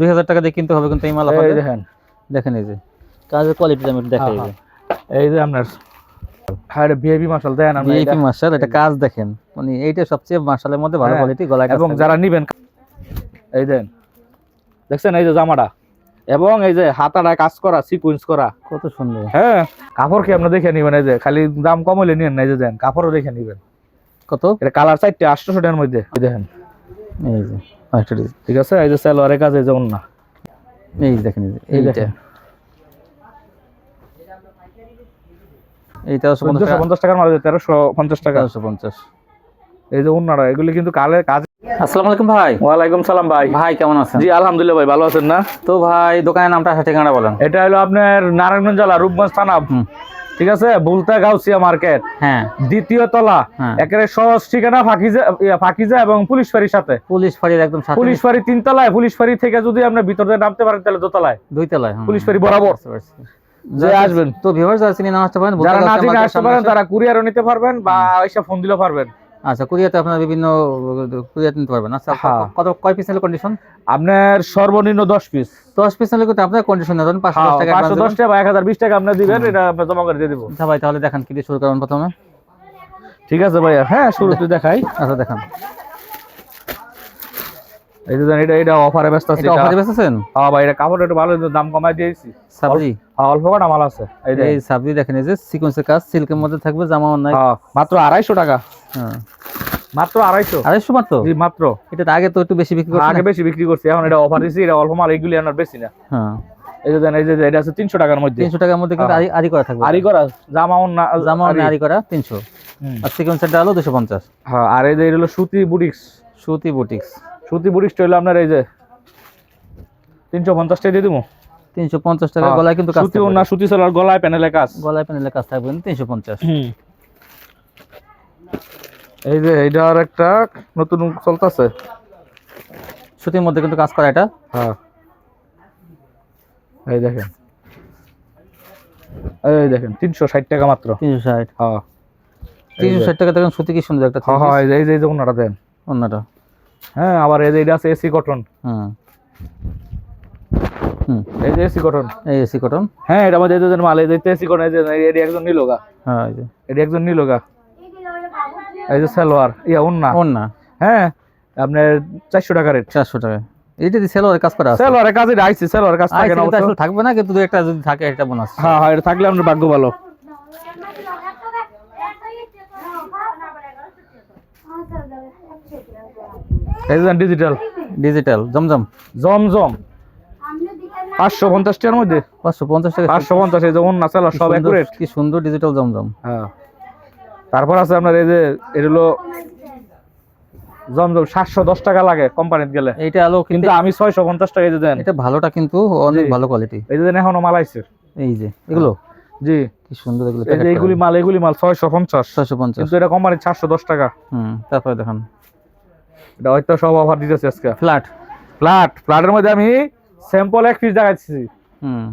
2000 টাকা দিয়ে কিনতে হবে কিন্তু এই মাল আপনাদের। দেখেন দেখেন এই যে কাজের কোয়ালিটি আমি দেখাই যে এই যে আপনার হাড়ে ভিআইপি মাশাল দেন আমরা ভিআইপি মাশাল, এটা কাজ দেখেন মানে এইটা সবচেয়ে মাশালের মধ্যে ভালো কোয়ালিটি গলায় কাজ। এবং যারা নেবেন এই দেন দেখছেন এই যে জামাটা এবং এই যে হাতাটা কাজ করা সিকোয়েন্স করা কত সুন্দর। হ্যাঁ কাপড় কি আপনি দেখে নেবেন, এই যে খালি দাম কম হলে নিয়েন না, এই যে দেন কাপড়ও দেখে নেবেন কত এটা কালার 4টে 800 টাকার মধ্যে দেখেন এই যে আচ্ছা ঠিক আছে। এই যে সালোয়ারের কাজ এই যে ওন্না এই যে দেখেন এই এইটা দেখেন এইটা 1450 টাকার মাল 1350 টাকা 1350। এই যে ওন্নাটা এগুলি কিন্তু কালের কাজ। আসসালামু আলাইকুম ভাই। ওয়ালাইকুম সালাম ভাই। ভাই কেমন আছেন? জি আলহামদুলিল্লাহ ভাই, ভালো আছেন না? তো ভাই দোকানের নামটা আসলে ঠিকানা বলেন। এটা হলো আপনার নারায়ণগঞ্জ জেলা রূপগঞ্জ থানা, ঠিক আছে, বুলতা গাউসিয়া মার্কেট, হ্যাঁ দ্বিতীয় তলা, একেবারে সহজ ঠিকানা, ফাকিজা এবং পুলিশ ফাঁড়ির সাথে। পুলিশ ফাঁড়ির একদম সাথে। পুলিশ ফাঁড়ি 3 তলায়, পুলিশ ফাঁড়ি থেকে যদি আপনি ভিতরে নামতে পারেন তাহলে 2 তলায়, 2 তলায় পুলিশ ফাঁড়ি বরাবর যে আসবেন। তো ভিউয়ার্স যারা চিনি না আসতে পারেন, যারা না চিনে আসতে পারেন তারা কুরিয়ারও নিতে পারবেন বা এসে ফোন দিলেও পারবেন। আচ্ছা কুরিয়াতে আপনারা বিভিন্ন কুরিয়ার নিতে পারবেন। আচ্ছা কত কয় পিস নিলে কন্ডিশন? আপনার সর্বনিম্ন 10 পিস। 10 পিস নিলে কিন্তু আপনার কন্ডিশন দেবেন 510 টাকা, 510 টাকা বা 1020 টাকা আপনি দিবেন, এটা আমরা জমা করে দিয়ে দেব। আচ্ছা ভাই তাহলে দেখান কি দিয়ে শুরু করবেন প্রথমে? ঠিক আছে ভাইয়া, হ্যাঁ শুরুতে দেখাই। আচ্ছা দেখান। এই যে এটা অফারে ব্যস্ত আছে। এটা অফারে ব্যস্ত আছেন? হ্যাঁ ভাই, এটা কাপড় একটু ভালো দাম কমাই দিয়েছি। সাবরি অল্প কটা মাল আছে। এই সাবরি দেখেন, এই যে সিকোয়েন্সের কাজ, সিল্কের মধ্যে থাকবে, জামা অন্যায় মাত্র 250 টাকা। হ্যাঁ মাত্র 250 মাত্র। জি মাত্র। এটা আগে তো একটু বেশি বিক্রি করছি, আগে বেশি বিক্রি করছি, এখন এটা অফার দিছি, এটা অল্প মাল, এইগুলি আর বেশি না। হ্যাঁ এই যে দেন, এই যে এটা আছে 300 টাকার মধ্যে। 300 টাকার মধ্যে কিন্তু আরি করা থাকবে। আরি করা জামা অন্য আরি করা 300, আর সিকোয়েন্সেরটা হলো 250। হ্যাঁ আর এই যে এটা হলো সুতি বুটিক্স। সুতি বুটিক্স, সুতি বুটিক্সটা হলো আপনার এই যে 350 টাকা দিয়ে দেবো। 350 টাকা। গলায় কিন্তু কাজ সুতি ওন্না, সুতি সালোয়ার, গলায় প্যানেলে কাজ, গলায় প্যানেলে কাজ থাকবে 350। এই যে এইটা আর একটা নতুন চলতেছে সুতির মধ্যে কিন্তু কাজ করা এটা। হ্যাঁ এই দেখেন, এই দেখেন 360 টাকা মাত্র। 360? হ্যাঁ 360 টাকা দেখেন। সুতি কি সুন্দর একটা। হ্যাঁ এই যে ওন্নাটা দেন, ওন্নাটা। হ্যাঁ আবার এই যে এটা আছে এসি কটন। এই যে এসি কটন, এই এসি কটন। হ্যাঁ এটা আমাদের এই যে মাল, এই যে এসি কটন, এই যে এটি একজন নিলোগা। হ্যাঁ এই যে এটি একজন নিলোগা। এই যে সালোয়ার ওন্না, ওন্না, হ্যাঁ আপনার 400 টাকা রেট। 400 টাকা। এইটা দি সেলোয়ারের কাজ করা আছে। সেলোয়ারের কাজে আইছে, সেলোয়ারের কাজ থাকে না, আসলে থাকবে না, কিন্তু দুই একটা যদি থাকে এটা বোনাস। হ্যাঁ হ্যাঁ এটা থাকলে আপনার ভাগ্য ভালো। এই যে ডিজিটাল, ডিজিটাল জমজম, জমজম 550 টাকার মধ্যে। 550 টাকা। 550। এই যে ওন্না সেলোয়ার সব একুরেট, কি সুন্দর ডিজিটাল জমজম। হ্যাঁ তারপর আছে আপনার এই যে এটা হলো জমজম 710 টাকা লাগে কোম্পানিতে গেলে। এইটা আলো কিন্তু আমি 650 টাকা এই যে দেন। এটা ভালোটা কিন্তু অনেক ভালো কোয়ালিটি। এই যে দেন এখনো মাল আইছে, এই যে এগুলো জি কি সুন্দর এগুলো। এই যে এগুলি মাল 650, কিন্তু এটা কোম্পানি 710 টাকা। তারপরে দেখেন এটা হয়তো সব অফার দিতেছে আজকে। ফ্ল্যাটের মধ্যে আমি স্যাম্পল এক পিস দেখাচ্ছি।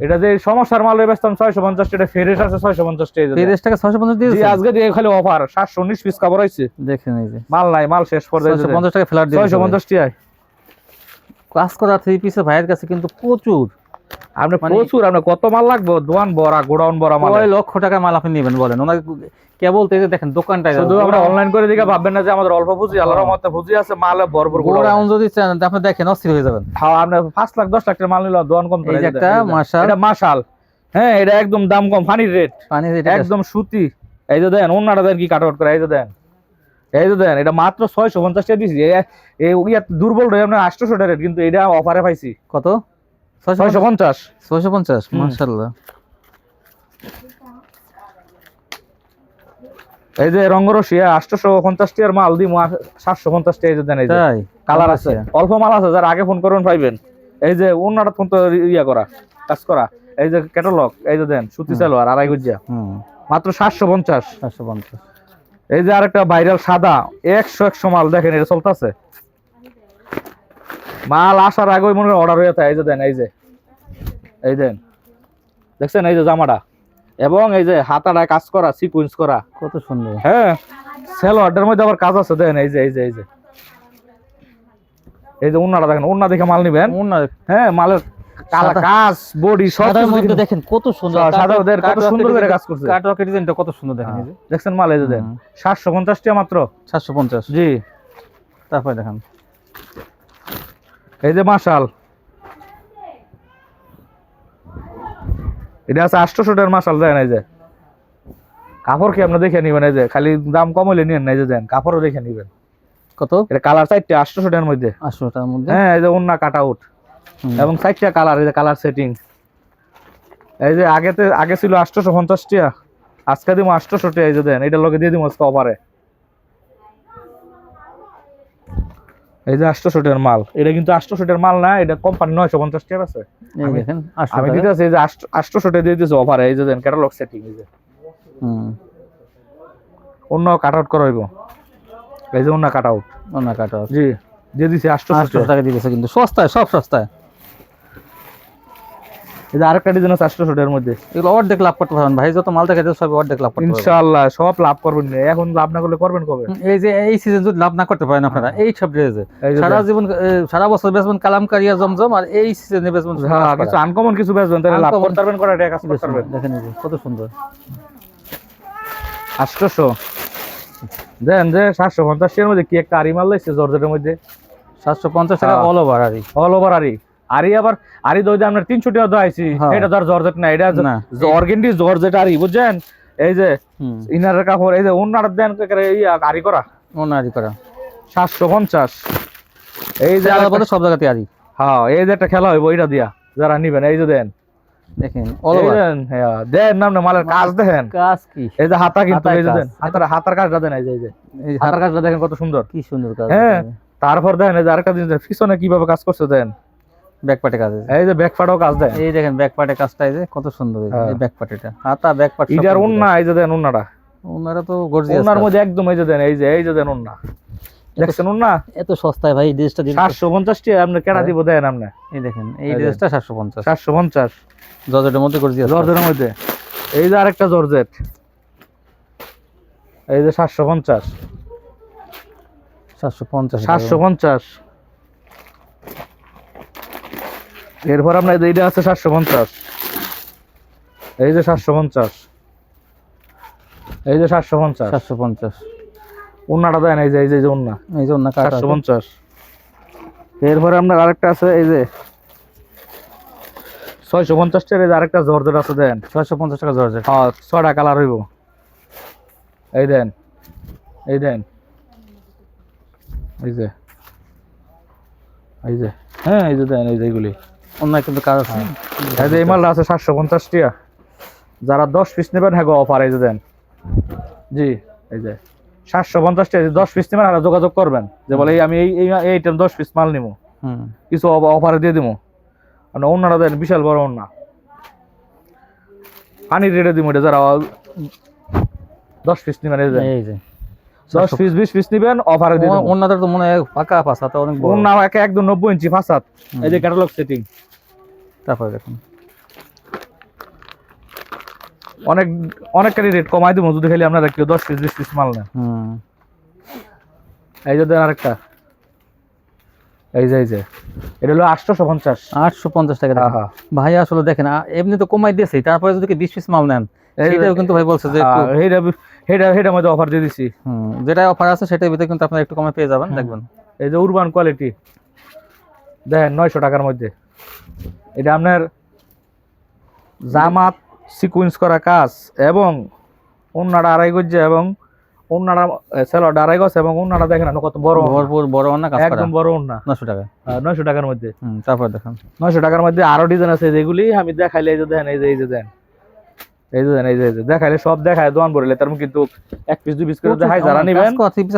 এটা যে সমস্যার মাল বেচতাম 650 টাকা, ফেরেশ আছে 650 টাকা। ফেরেশ টাকা 650 দিয়েছে। জি আজকে দিয়ে খালি অফার 719 পিস কাপড় হইছে। দেখেন এই যে মাল নাই, মাল শেষ পর্যায়ে 650 টাকা ফ্ল্যাট দিয়েছে। 650 টাকা কাজ করা 3 পিসের ভাইয়ের কাছে কিন্তু প্রচুর। আপনি প্রচুর, আপনি কত মাল লাগবে? দোকান ভরা, গোডাউন ভরা মাল। 6 লক্ষ টাকা মাল আপনি নেবেন বলেন। ওনাকে কেবল থেকে দেখেন দোকানটাই, শুধু আমরা অনলাইন করে দিকে ভাববেন না যে আমাদের অল্প পুঁজি, আল্লাহর রহমতে পুঁজি আছে, মালে ভরপুর গোডাউন যদি চান আপনি দেখেন অস্থির হয়ে যাবেন। হ্যাঁ আপনি 5 লাখ 10 লাখ টাকা মাল নিলে দোকান কম। এই যে একটা মাশাল, এটা মাশাল, হ্যাঁ এটা একদম দাম কম, ফানির রেট, একদম সুতি। এই যে দেন ওন্নাটা দেন কি কাটআউট করে, এই যে দেন, এই যে দেন এটা মাত্র 650 টাকা দিছি। এই দুর্বল রে আপনার 800 টাকা রেট, কিন্তু এটা অফারে পাইছি। কত? 650। 650 মাশাআল্লাহ। এই যে রঙ্গরসিয়া 850 টাকার মাল দিমু 750 টাকা। এই যে দেন, এই যে কালার আছে, অল্প মাল আছে, যারা আগে ফোন করবেন পাইবেন। এই যে ওন্নাটা ফোন তো করা কাজ করা। এই যে ক্যাটালগ, এই যে দেন সুতি সালোয়ার 2.5 গজ, মাত্র 750। এই যে আরেকটা ভাইরাল সাদা 100 মাল দেখেন, এটা চলতেছে। মাল আসার আগে মনে হয় অর্ডার হয়ে যায়। এই যে দেন, এই দেন দেখছেন, এই যে জামাটা এবং এই যে হাতাটা কাজ করা, সিকোয়েন্স করা, কত সুন্দর। হ্যাঁ সালোয়ারটার মধ্যে আবার কাজ আছে, দেন এই যে এই যে ওন্নাটা দেখেন, ওন্না দেখে মাল নিবেন। ওন্না হ্যাঁ, মালের কালা সাদা- কাজ বডি সব সাদার কিছু মধ্যে দেখেন। দেখেন কত সুন্দর সাদা ওদের কত সুন্দর করে কাজ করছে। কাটওয়ার্ক ডিজাইনটা কত সুন্দর দেখেন এই যে দেখছেন মাল এই যে দেন 750 টাকা মাত্র। 750। জি, তারপরে দেখেন এই যে মাশাল, এটা আছে 800 টাকার মাশাল দেখেন। এই যে কাপড় কি আপনি দেখে নিবেন, এই যে খালি দাম কম হইলে নিয়েন না, এই যে দেন কাপড়ও দেখে নিবেন। কত? এটা কালার 4টা 800 টাকার মধ্যে। 800 টাকার মধ্যে। হ্যাঁ, এই যে ওন্না কাট আউট এবং 4টা কালার, এই যে কালার সেটিং। এই যে আগে ছিল 850 টাকা, আজকে দিমু 800 টাকা। এই যে দেন এটা লগে দিয়ে দিমু আজকে অফারে। এই যে 800 টাকার মাল, এটা কিন্তু 800 টাকার মাল না, এটা কোম্পানি 950 টাকা আছে। এই দেখেন 800 আমি টাকা। দিতেছি এই যে 800 টাকা দিয়ে দিতেছি অফারে। এই যে দেন ক্যাটালগ সেটিং, এই যে অন্য কাট আউট করা হইব। এই যে অন্য কাট আউট, ওন্না কাটওয়ার্ক জি দিয়ে দিছি 800 টাকা। টাকা দিতেছে কিন্তু সস্তায়, সব সস্তায়। এই যে আরেকটা ডিজাইন আছে 800 টাকার মধ্যে। এগুলো অর্ধেক লাভ করতে পারবেন ভাই, যত মাল দেখে সব অর্ধেক লাভ করতে পারবেন ইনশাআল্লাহ সব লাভ করবেন না, এখন লাভ না করলে করবেন কবে? এই যে এই সিজন যদি লাভ না করতে পারেন আপনারা এই সব ড্রেসে এই যে সারা জীবন সারা বছর বেচবেন কালামকারী আর জমজম, আর এই সিজনে বেচবেন হ্যাঁ, কিছু আনকমন কিছু বেচবেন, তাহলে লাভ Uncommon করতে পারবেন, করে টাকা কাজ করতে পারবেন। দেখেন এই যে কত সুন্দর 800 দেন যে 750 এর মধ্যে কি একটা আরি মাল লাইছে জর্জেটের মধ্যে 750 টাকা অল ওভার আর অল ওভার আরি। আরি আবার আরি দই আমরা 300 টাকা দইছি, হ্যাঁ। এটা ধর জর্জেট না, এটা না। অর্গেন্ডি জর্জেট আরি, বুঝছেন? এই যে ইনারের কাপড়, এই যে ওন্নাটা দেন এই আরি করা ওনারি করা 750। এই যে আলাদা সব জায়গাতে আরি। হ্যাঁ, এই যে একটা খেলা হইব এটা দিয়া যারা নিবেন। এই যে দেন দেখেন অল এই ওভার দেন, হ্যাঁ দেন নাম না মালের কাজ দেখেন। কাজ কি এই যে হাতা কিন্তু হাতায় এই যে কাজ। দেন হাতার কাজটা দেন। এই যে এই যে হাতার কাজটা দেখেন কত সুন্দর। কি সুন্দর কাজ। হ্যাঁ, তারপর দেখেন এই যে আরেকটা জিনিস দেখেন, পিছনে কিভাবে কাজ করছে দেন। ব্যাক পার্টে কাজ আছে। এই যে ব্যাক পার্টও কাজ দেন। এই দেখেন ব্যাক পার্টে কাজটা এই যে কত সুন্দর এই যে, হ্যাঁ। এই ব্যাক পার্টেটা হাতা ব্যাক পার্ট এটার ওন্না এই যে দেন, ওন্নাটা ওনারা তো গর্জিয়াস ওন্নার মধ্যে একদম এই যে দেন, এই যে দেন ওন্না দেখছেন ওন্না এত সস্তায় ভাই ড্রেসটা দিন। 750 টাকা আপনি কেনা দিব দেন আপনি। এই দেখেন এই এই যে। ড্রেসটা 750 750 জর্জেটের মধ্যে গর্জিয়াস জর্জেটের মধ্যে। এই যে আরেকটা জর্জেট, এই যে 750 750 750। এরপর আপনার এইটা আছে 750। এই যে 750, এই যে 750 750 ওন্নাটা দেন। এই যে এই যে ওন্না এই যে ওন্না কাটা 750। এরপরে আপনার আরেকটা আছে এই যে 650 টাকার, এই যে আরেকটা জর্জেট আছে দেন 650 টাকা জর্জেট। হ্যাঁ, 6টা কালার হইব। এই দেন, এই দেন, এই যে এই যে হ্যাঁ, এই যে দেন এই যে এগুলি ওন্না কিন্তু কাজ আছে। এই যে এই মালটা আছে 750 টাকা। যারা 10 পিস নেবেন হ্যাঁ অফার। এই যে দেন, জি এই যে 750 টাকা 10 পিস নেবেন, আর যোগাযোগ করবেন যে বলে এই আমি এইটার 10 পিস মাল নিবো, কিছু অফারে দিয়ে দিব। আর ওন্নাটা দেন বিশাল বড় ওন্না, পানির রেটে দিব। এটা যারা 10 পিস নেবেন, এই যে এই যে 10 পিস 20 পিস নেবেন অফারে দিয়ে দিব। ওন্নাটা তো মনে হয় পাকা পাঁচা তো অনেক বড়। ওন্না একদম 90 ইঞ্চি ফাসাদ। এই যে ক্যাটালগ সেটিং। তারপরে দেখুন অনেকটাই রেট কমাই দিব যদি খালি আপনারা কেউ 10 পিস 20 পিস মাল নেন। এই যে দেন আরেকটা, এই যে এটা হলো 850 850 টাকা হ্যাঁ দেখেন। হ্যাঁ। ভাই আসলে দেখেন এমনি তো কমাই দিয়েছি, তারপরে যদি 20 পিস মাল নেন এই যে- সেটাও কিন্তু ভাই বলছে যে একটু হেডা মধ্যে অফার দিয়ে দিছি। যেটা অফার আছে সেটার ভিতরে কিন্তু আপনারা একটু কমে পেয়ে যাবেন দেখবেন। এই যে উরবান কোয়ালিটি দেখেন 900 টাকার মধ্যে। এটা আপনার জামাত সিকুয়েন্স করা কাজ এবং ওন্নাটা 2.5 গজ এবং ওন্নাটা সেলোয়ারটা 2.5 গজ এবং ওন্নাটা দেখেন কত বড় ওন্না। ভরপুর বড় না কাজ করা একদম বড় ওন্না 900 টাকা। 900 টাকার মধ্যে। তারপর দেখেন 900 টাকার মধ্যে আরো ডিজাইন আছে যেগুলি আমি দেখাইলে এই যে দেখেন, এই যে দেন, এই যে দেন, এই যে দেখাইলে সব দেখায় দোয়ান ভরলে তার কিন্তু 1 পিস 2 পিস করে দেখাই। যারা নেবেন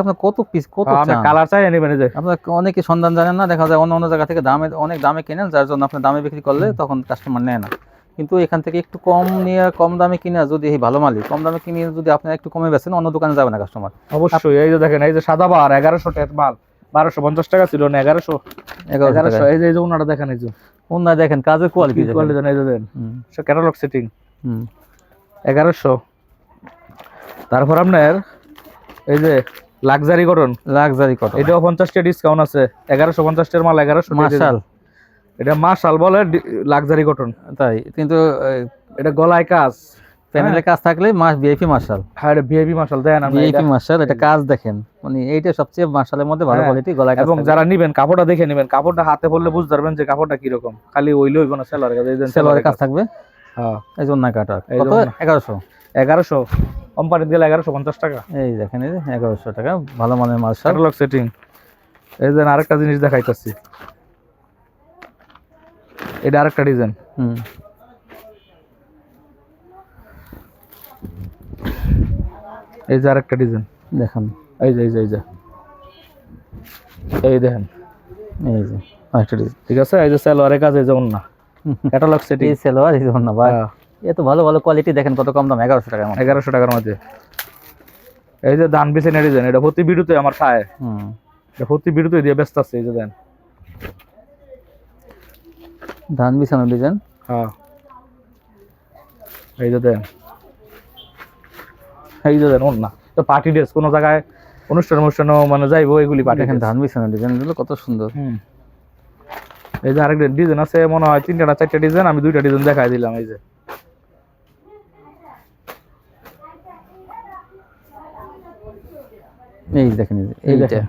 আপনার কত পিস কত আপনি চান কালার চাই নেবেন। এই যে আপনার অনেকে সন্ধান জানেন না, দেখা যায় অন্য অন্য জায়গা থেকে দামে অনেক দামে কেনেন, যার জন্য আপনি দামে বিক্রি করলে তখন কাস্টমার নেয় না। কিন্তু এখান থেকে একটু কম নিয়ে কম দামে কিনে যদি এই ভালো মালিক কম দামে কিনে যদি আপনি একটু কমে বেচেন অন্য দোকানে যাবে না কাস্টমার। অবশ্যই এই যে দেখেন, এই যে সাদাবার 1100 টাকার মাল 1250 টাকা ছিল না 1100 1100 এই যে ওনাটা দেখেন, এই যে অন্য দেখেন কাজের কোয়ালিটি কোয়ালিটি দেন, এই যে দেন ক্যাটালগ সেটিং 1100। তারপর আপনার এই যে লাক্সারি কটন, লাক্সারি কটন, এটাও 50 টাকা ডিসকাউন্ট আছে। 1150 টাকার মাল 1100 টাকা। মাশাল, এটা মাশাল বলে লাক্সারি কটন। তাই কিন্তু এটা গলায় কাজ, প্যানেলে কাজ থাকলে ভিআইপি মাশাল। হ্যাঁ এটা ভিআইপি মাশাল দেন আপনি। ভিআইপি মাশাল, এটা কাজ দেখেন, মানে এইটা সবচেয়ে মাশালের মধ্যে ভালো কোয়ালিটি, গলায় কাজ। এবং যারা নিবেন কাপড়টা দেখে নেবেন, কাপড়টা হাতে পড়লে বুঝতে পারবেন যে কাপড়টা কি রকম। খালি ওইলে হইব না, সেলোয়ার কাজ। এই যে সেলোয়ারের কাজ থাকবে। হ্যাঁ এই জন্য কাটা এই কত? 1100। 1100 কোম্পানি দিলে 1150 টাকা। এই দেখেন, এই যে 1100 টাকা, ভালো মানের মাল। Catalogue setting. এই যে আরেকটা জিনিস দেখাইতাছি, এটা আরেকটা ডিজাইন। এই যে আরেকটা ডিজাইন দেখেন, এই যে এই যে এই যে এই দেখেন, এই যে আরেকটা ডিজাইন। ঠিক আছে। এই যে সালোয়ারের কাজ, এই যে ওন্না, ক্যাটালগ সেটিং। এই সেলোয়ার, এই জন্য ভাই এত ভালো ভালো কোয়ালিটি দেখেন, কত কম দাম, 1100 টাকার মধ্যে। 1100 টাকার মধ্যে। এই যে দান বিছানা ডিজাইন, এটা প্রতি ভিডিওতে আমার খায়, এটা প্রতি ভিডিওতে দিয়ে ব্যস্ত আছে। এই যে দেন ধান বিছানো ডিজাইন। হ্যাঁ এই যে দেন, এই যে দেন ওন্না। তো পার্টি ড্রেস, কোনো জায়গায় অনুষ্ঠান মানে যাইবো, এগুলি পার্টি। দেখেন ধান বিছানো ডিজাইন গুলো কত সুন্দর। এই যে আরেকটা ডিজাইন আছে, মনে হয় 3টা না 4টা ডিজাইন, আমি 2টা ডিজাইন দেখাই দিলাম। এই যে এই দেখেন, এই এইটা, দেখেন,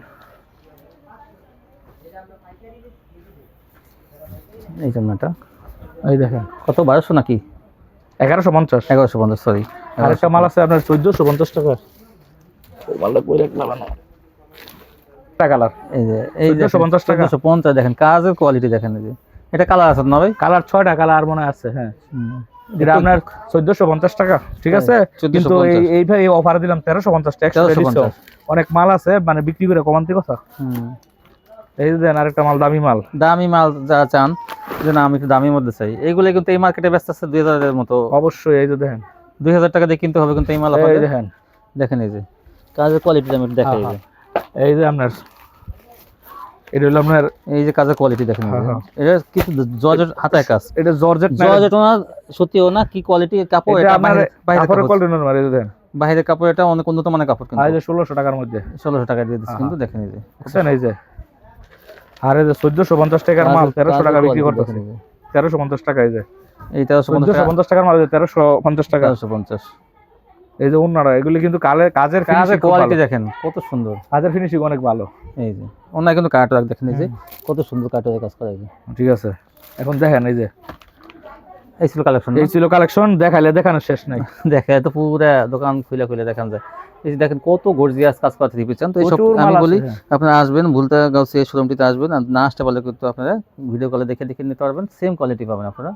এই জন্যটা এই দেখেন কত, 1200 নাকি 1150। 1150, সরি। আরেকটা মাল আছে আপনার 1450 টাকা। ওই মালটা কই রাখলাম না, কালার। এই যে এই 1450 টাকা। 1450 দেখেন, কাজের কোয়ালিটি দেখেন। এই যে এটা কালার আছে না ভাই? কালার 6টা কালার মনে আছে। হ্যাঁ এটা আপনার 1450 টাকা, ঠিক আছে। কিন্তু এই ভাই অফারে দিলাম 1350 টাকা, এক্সট্রা ডিসকাউন্ট। অনেক মাল আছে, মানে বিক্রি করে কমান্তি কথা। এই যে দেন আরেকটা মাল, দামি মাল। দামি মাল যারা চান যে না আমি একটু দামির মধ্যে চাই, এইগুলো কিন্তু এই মার্কেটে ব্যস্ত আছে 2000 এর মতো। অবশ্যই এই যে দেখেন 2000 টাকা দিয়ে কিনতে হবে, কিন্তু এই মাল এই আপনাদের দেখেন, দেখেন এই যে কাজের কোয়ালিটি আমি দেখাই। এই যে আপনার এটা হলো আপনার, এই যে কাজের কোয়ালিটি দেখেন, এটা কিছু জর্জেট হাতায় কাজ। এটা জর্জেট না, জর্জেট না, সত্যিও না, কি কোয়ালিটি কাপড়। এটা এটা কাপড়ের কোয়ালিটি না, এই যে দেখেন বাইরের কাপড়, এটা অনেক উন্নত মানের কাপড়। কিন্তু এই যে 1600 টাকার মধ্যে, 1600 টাকা দিয়ে দিচ্ছি, কিন্তু দেখেন এই যে বুঝছেন। এই যে আর এই যে 1450 টাকার মাল 1300 টাকা বিক্রি করতেছে। 1350 টাকা। এই যে এই 1350 টাকার মাল 1350 টাকা। 1350। এই যে ওন্নারা, এগুলি কিন্তু কাজের কোয়ালিটি দেখেন কত সুন্দর, কাজের ফিনিশিং অনেক ভালো। এই যে ওনা কিন্তু কাটওয়ার্ক দেখেন, এই যে কত সুন্দর কাটওয়ার্ক কাজ করা। ঠিক আছে, এখন দেখেন এই যে এই ছিল কালেকশন, এই ছিল কালেকশন। দেখাইলে দেখানোর শেষ নাই, দেখে তো পুরো দোকান খুলে দেখান যায়। এই যে দেখেন কত গর্জিয়াস কাজ করতে দিচ্ছেন। তো এইসব আমি বলি আপনারা আসবেন, ভুলতা গাউসি এই শোরুমটিতে আসবেন, আর না আসতে পারলে কিন্তু আপনারা ভিডিও কলে দেখে নিতে পারবেন, সেম কোয়ালিটি পাবেন আপনারা।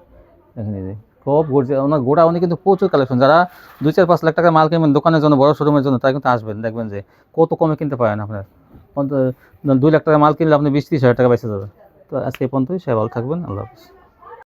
দেখেন এই যে খুব গর্জিয়াস, ওনার গোড়া উনি কিন্তু প্রচুর কালেকশন। যারা 2-4-5 লাখ টাকার মাল কিনবেন দোকানের জন্য, বড় শোরুমের জন্য, তারা কিন্তু আসবেন, দেখবেন যে কত কমে কিনতে পারেন আপনার। 2 লাখ টাকার মাল কিনলে আপনি 20-30 হাজার টাকা বেঁচে যাবে। তো আজকে এই পর্যন্তই, সবাই ভালো থাকবেন, আল্লাহ হাফেজ।